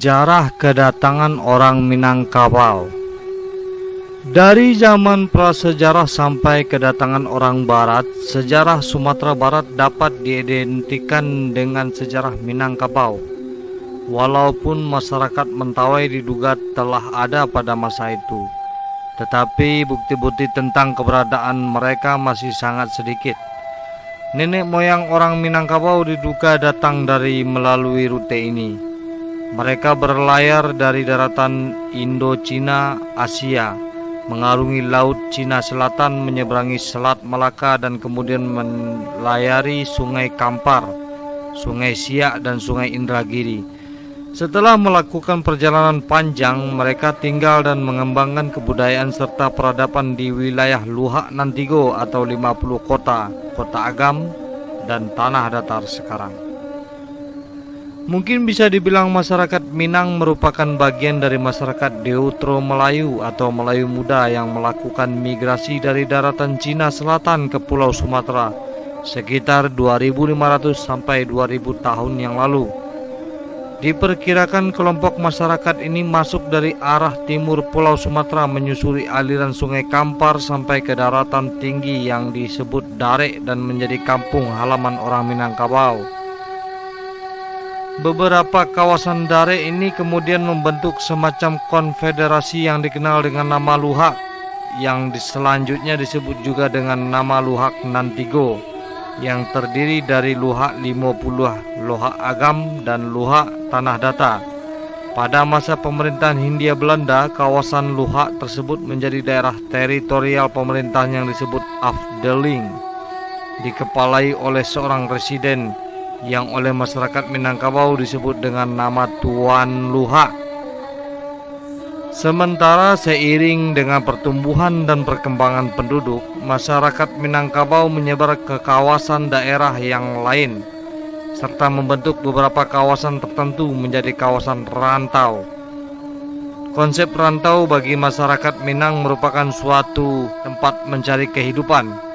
Sejarah kedatangan orang Minangkabau. Dari zaman prasejarah sampai kedatangan orang Barat, sejarah Sumatera Barat dapat diidentikan dengan sejarah Minangkabau. Walaupun masyarakat Mentawai diduga telah ada pada masa itu, tetapi bukti-bukti tentang keberadaan mereka masih sangat sedikit. Nenek moyang orang Minangkabau diduga datang dari melalui rute ini. Mereka berlayar dari daratan Indo-Cina, Asia, mengarungi Laut Cina Selatan, menyeberangi Selat Malaka, dan kemudian melayari Sungai Kampar, Sungai Siak, dan Sungai Indragiri. Setelah melakukan perjalanan panjang, mereka tinggal dan mengembangkan kebudayaan serta peradaban di wilayah Luhak Nantigo atau 50 kota, Kota Agam, dan Tanah Datar sekarang. Mungkin bisa dibilang masyarakat Minang merupakan bagian dari masyarakat Deutero Melayu atau Melayu Muda yang melakukan migrasi dari daratan Cina Selatan ke Pulau Sumatera sekitar 2500 sampai 2000 tahun yang lalu. Diperkirakan kelompok masyarakat ini masuk dari arah timur Pulau Sumatera menyusuri aliran Sungai Kampar sampai ke daratan tinggi yang disebut Darek dan menjadi kampung halaman orang Minangkabau. Beberapa kawasan Darek ini kemudian membentuk semacam konfederasi yang dikenal dengan nama Luhak, yang selanjutnya disebut juga dengan nama Luhak Nantigo, yang terdiri dari Luhak 50, Luhak Agam, dan Luhak Tanah Datar. Pada masa pemerintahan Hindia Belanda, kawasan Luhak tersebut menjadi daerah teritorial pemerintahan yang disebut Afdeling, dikepalai oleh seorang residen yang oleh masyarakat Minangkabau disebut dengan nama Tuan Luhak. Sementara seiring dengan pertumbuhan dan perkembangan penduduk, masyarakat Minangkabau menyebar ke kawasan daerah yang lain, serta membentuk beberapa kawasan tertentu menjadi kawasan rantau. Konsep rantau bagi masyarakat Minang merupakan suatu tempat mencari kehidupan.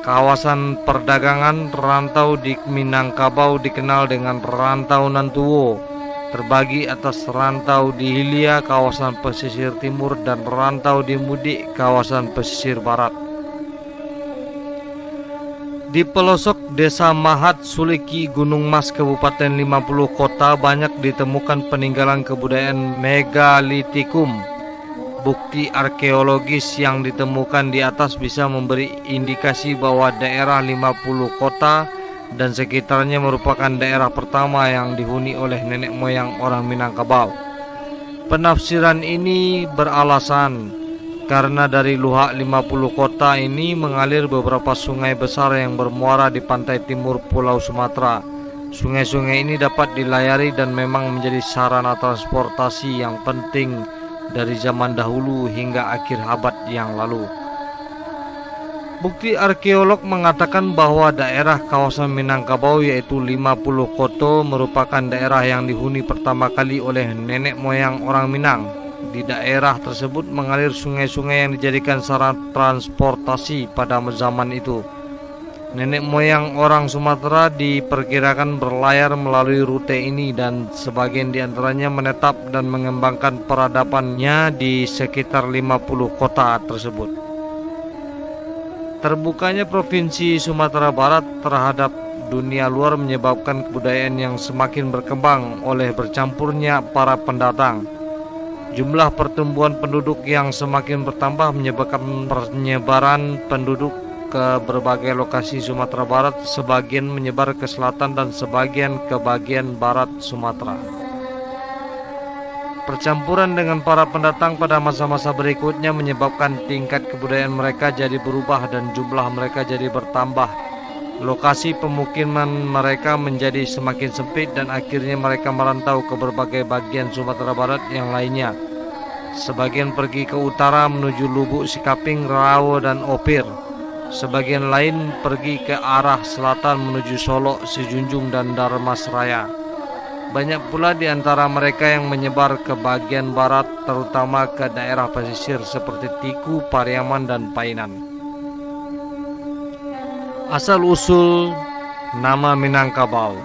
Kawasan perdagangan rantau di Minangkabau dikenal dengan Rantau Nantuwo, terbagi atas Rantau di Hilia, kawasan pesisir timur, dan Rantau di Mudik, kawasan pesisir barat. Di pelosok Desa Mahat, Suliki, Gunung Mas, Kabupaten 50 Kota banyak ditemukan peninggalan kebudayaan megalitikum. Bukti arkeologis yang ditemukan di atas bisa memberi indikasi bahwa daerah 50 Kota dan sekitarnya merupakan daerah pertama yang dihuni oleh nenek moyang orang Minangkabau. Penafsiran ini beralasan karena dari Luhak 50 Kota ini mengalir beberapa sungai besar yang bermuara di pantai timur Pulau Sumatera. Sungai-sungai ini dapat dilayari dan memang menjadi sarana transportasi yang penting dari zaman dahulu hingga akhir abad yang lalu. Bukti arkeolog mengatakan bahwa daerah kawasan Minangkabau yaitu 50 Koto merupakan daerah yang dihuni pertama kali oleh nenek moyang orang Minang. Di daerah tersebut mengalir sungai-sungai yang dijadikan sarana transportasi pada zaman itu. Nenek moyang orang Sumatera diperkirakan berlayar melalui rute ini dan sebagian diantaranya menetap dan mengembangkan peradabannya di sekitar 50 kota tersebut. Terbukanya Provinsi Sumatera Barat terhadap dunia luar menyebabkan kebudayaan yang semakin berkembang oleh bercampurnya para pendatang. Jumlah pertumbuhan penduduk yang semakin bertambah menyebabkan penyebaran penduduk ke berbagai lokasi Sumatera Barat, sebagian menyebar ke selatan dan sebagian ke bagian barat Sumatera. Percampuran dengan para pendatang pada masa-masa berikutnya menyebabkan tingkat kebudayaan mereka jadi berubah dan jumlah mereka jadi bertambah. Lokasi pemukiman mereka menjadi semakin sempit dan akhirnya mereka merantau ke berbagai bagian Sumatera Barat yang lainnya. Sebagian pergi ke utara menuju Lubuk Sikaping, Rawo, dan Opir. Sebagian lain pergi ke arah selatan menuju Solok, Sijunjung, dan Darmasraya. Banyak pula di antara mereka yang menyebar ke bagian barat, terutama ke daerah pesisir seperti Tiku, Pariaman, dan Painan. Asal-usul nama Minangkabau.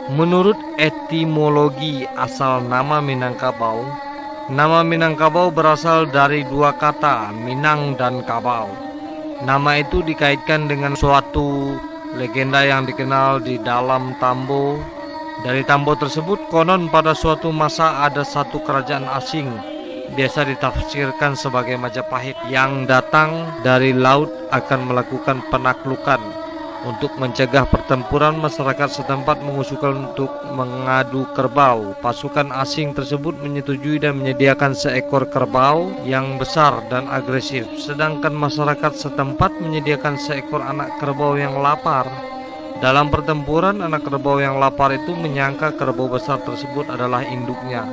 Menurut etimologi asal nama Minangkabau, nama Minangkabau berasal dari dua kata, Minang dan Kabau. Nama itu dikaitkan dengan suatu legenda yang dikenal di dalam Tambo. Dari Tambo tersebut, konon pada suatu masa ada satu kerajaan asing, biasa ditafsirkan sebagai Majapahit, yang datang dari laut akan melakukan penaklukan. Untuk mencegah pertempuran, masyarakat setempat mengusulkan untuk mengadu kerbau. Pasukan asing tersebut menyetujui dan menyediakan seekor kerbau yang besar dan agresif, sedangkan masyarakat setempat menyediakan seekor anak kerbau yang lapar. Dalam pertempuran, anak kerbau yang lapar itu menyangka kerbau besar tersebut adalah induknya.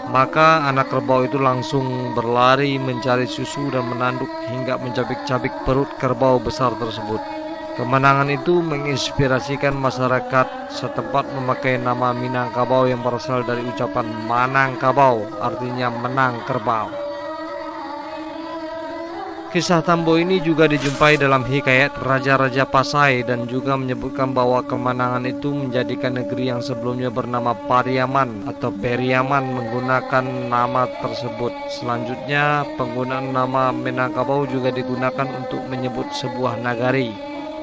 Maka anak kerbau itu langsung berlari mencari susu dan menanduk hingga mencabik-cabik perut kerbau besar tersebut. Kemenangan itu menginspirasikan masyarakat setempat memakai nama Minangkabau yang berasal dari ucapan Manangkabau, artinya menang kerbau. Kisah Tambo ini juga dijumpai dalam hikayat Raja-Raja Pasai dan juga menyebutkan bahwa kemenangan itu menjadikan negeri yang sebelumnya bernama Pariaman atau Periaman menggunakan nama tersebut. Selanjutnya, penggunaan nama Minangkabau juga digunakan untuk menyebut sebuah nagari,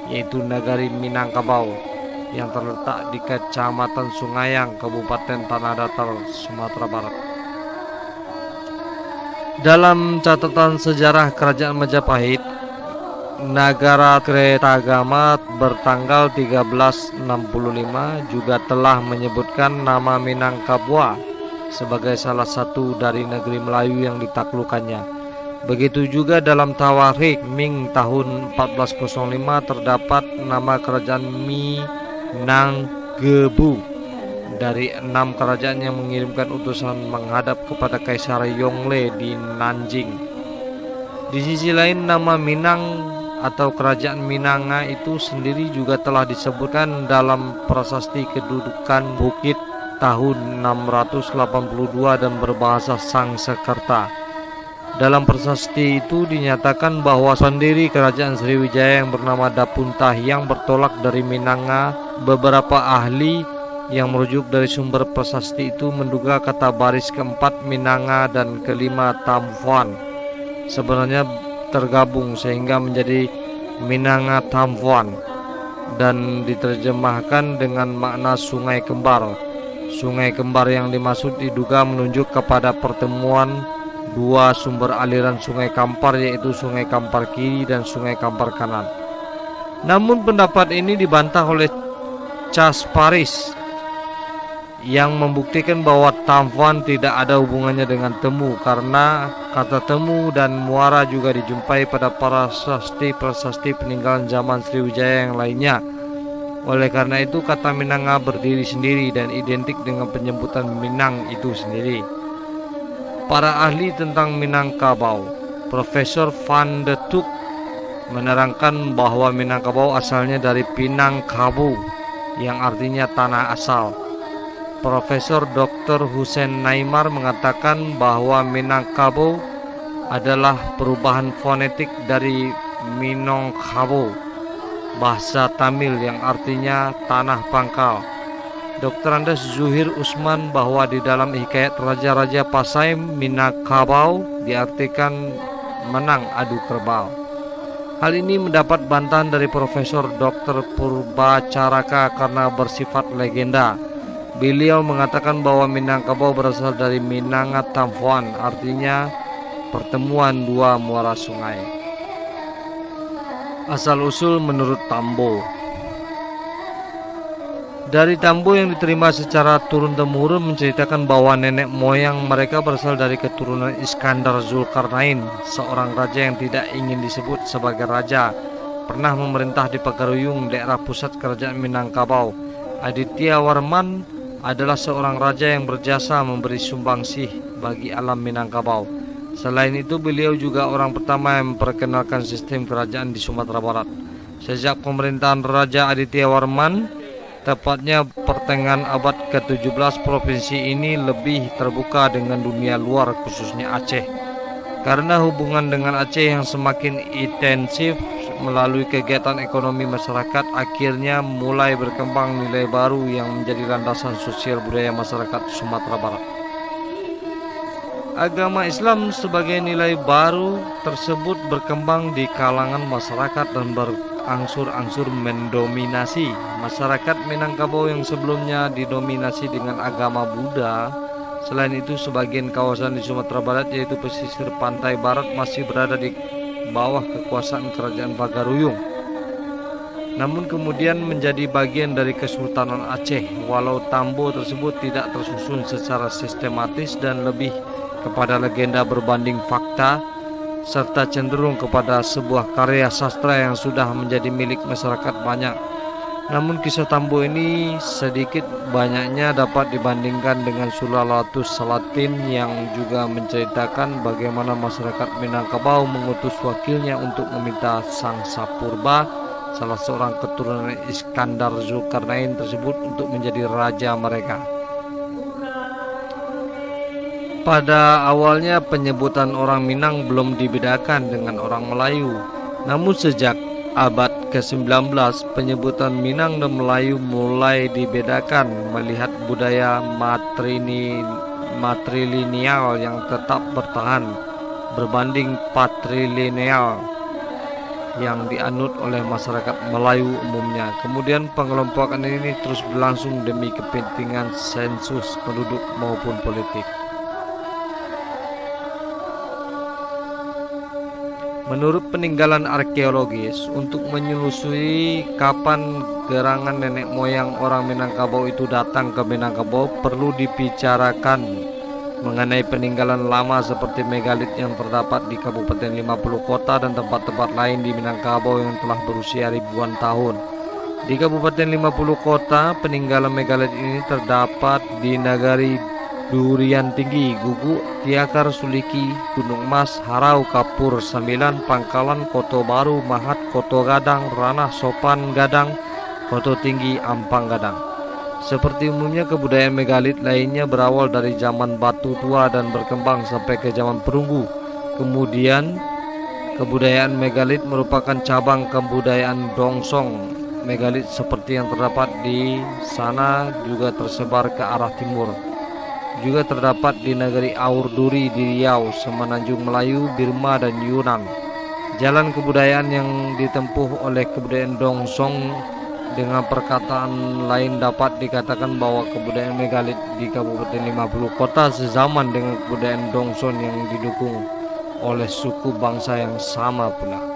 yaitu Nagari Minangkabau yang terletak di Kecamatan Sungayang, Kabupaten Tanah Datar, Sumatera Barat. Dalam catatan sejarah Kerajaan Majapahit, Nagara Kretagama bertanggal 1365 juga telah menyebutkan nama Minangkabau sebagai salah satu dari negeri Melayu yang ditaklukkannya. Begitu juga dalam Tawarikh Ming tahun 1405 terdapat nama kerajaan Minanggebu dari 6 kerajaan yang mengirimkan utusan menghadap kepada Kaisar Yongle di Nanjing. Di sisi lain, nama Minang atau kerajaan Minanga itu sendiri juga telah disebutkan dalam prasasti kedudukan Bukit tahun 682 dan berbahasa Sangsekerta. Dalam prasasti itu dinyatakan bahwa pendiri kerajaan Sriwijaya yang bernama Dapuntah yang bertolak dari Minanga. Beberapa ahli yang merujuk dari sumber prasasti itu menduga kata baris keempat Minanga dan kelima Tampuan sebenarnya tergabung sehingga menjadi Minanga Tampuan dan diterjemahkan dengan makna sungai kembar. Sungai kembar yang dimaksud diduga menunjuk kepada pertemuan dua sumber aliran Sungai Kampar, yaitu Sungai Kampar Kiri dan Sungai Kampar Kanan. Namun pendapat ini dibantah oleh Cas Paris yang membuktikan bahwa Tampuan tidak ada hubungannya dengan temu, karena kata temu dan muara juga dijumpai pada prasasti peninggalan zaman Sriwijaya yang lainnya. Oleh karena itu kata Minanga berdiri sendiri dan identik dengan penyebutan Minang itu sendiri. Para ahli tentang Minangkabau, Profesor Van de Tuk menerangkan bahwa Minangkabau asalnya dari Pinangkabu yang artinya tanah asal. Profesor Dr. Hussein Naimar mengatakan bahwa Minangkabau adalah perubahan fonetik dari Minangkabau, bahasa Tamil yang artinya tanah pangkal. Dr. Andes Zuhir Usman bahwa di dalam hikayat Raja-Raja Pasai, Minangkabau diartikan menang adu kerbau. Hal ini mendapat bantahan dari Profesor Dr. Purbacaraka karena bersifat legenda. Beliau mengatakan bahwa Minangkabau berasal dari Minanga Tampuan, artinya pertemuan dua muara sungai. Asal-usul menurut Tambo. Dari Tambo yang diterima secara turun-temurun menceritakan bahwa nenek moyang mereka berasal dari keturunan Iskandar Zulkarnain, seorang raja yang tidak ingin disebut sebagai raja, pernah memerintah di Pagaruyung, daerah pusat kerajaan Minangkabau. Aditya Warman adalah seorang raja yang berjasa memberi sumbangsih bagi alam Minangkabau. Selain itu, beliau juga orang pertama yang memperkenalkan sistem kerajaan di Sumatera Barat. Sejak pemerintahan Raja Aditya Warman, tepatnya pertengahan abad ke-17, provinsi ini lebih terbuka dengan dunia luar, khususnya Aceh. Karena hubungan dengan Aceh yang semakin intensif, melalui kegiatan ekonomi masyarakat akhirnya mulai berkembang nilai baru yang menjadi landasan sosial budaya masyarakat Sumatera Barat. Agama Islam sebagai nilai baru tersebut berkembang di kalangan masyarakat dan berangsur-angsur mendominasi masyarakat Minangkabau yang sebelumnya didominasi dengan agama Buddha. Selain itu, sebagian kawasan di Sumatera Barat yaitu pesisir pantai barat masih berada di bawah kekuasaan kerajaan Bagaruyung, namun kemudian menjadi bagian dari Kesultanan Aceh, walau tambo tersebut tidak tersusun secara sistematis dan lebih kepada legenda berbanding fakta, serta cenderung kepada sebuah karya sastra yang sudah menjadi milik masyarakat banyak. Namun kisah Tambo ini sedikit banyaknya dapat dibandingkan dengan Sulalatus Salatin yang juga menceritakan bagaimana masyarakat Minangkabau mengutus wakilnya untuk meminta Sang Sapurba, salah seorang keturunan Iskandar Zulkarnain tersebut, untuk menjadi raja mereka. Pada awalnya penyebutan orang Minang belum dibedakan dengan orang Melayu, namun sejak abad ke-19 penyebutan Minang dan Melayu mulai dibedakan melihat budaya matrilineal yang tetap bertahan berbanding patrilineal yang dianut oleh masyarakat Melayu umumnya. Kemudian pengelompokan ini terus berlangsung demi kepentingan sensus penduduk maupun politik. Menurut peninggalan arkeologis, untuk menyelusuri kapan gerangan nenek moyang orang Minangkabau itu datang ke Minangkabau, perlu dibicarakan mengenai peninggalan lama seperti megalit yang terdapat di Kabupaten 50 Kota dan tempat-tempat lain di Minangkabau yang telah berusia ribuan tahun. Di Kabupaten 50 Kota, peninggalan megalit ini terdapat di Nagari Durian Tinggi, Guguk, Tiakar, Suliki, Gunung Mas, Harau, Kapur, Sambilan, Pangkalan, Koto Baru, Mahat, Koto Gadang, Ranah, Sopan Gadang, Koto Tinggi, Ampang Gadang. Seperti umumnya kebudayaan megalit lainnya berawal dari zaman batu tua dan berkembang sampai ke zaman perunggu. Kemudian kebudayaan megalit merupakan cabang kebudayaan dongsong. Megalit seperti yang terdapat di sana juga tersebar ke arah timur. Juga terdapat di negeri Aur Duri di Riau, Semenanjung Melayu, Birma, dan Yunan. Jalan kebudayaan yang ditempuh oleh kebudayaan dongsong dengan perkataan lain dapat dikatakan bahwa kebudayaan megalit di Kabupaten 50 Kota sezaman dengan kebudayaan dongsong yang didukung oleh suku bangsa yang sama pula.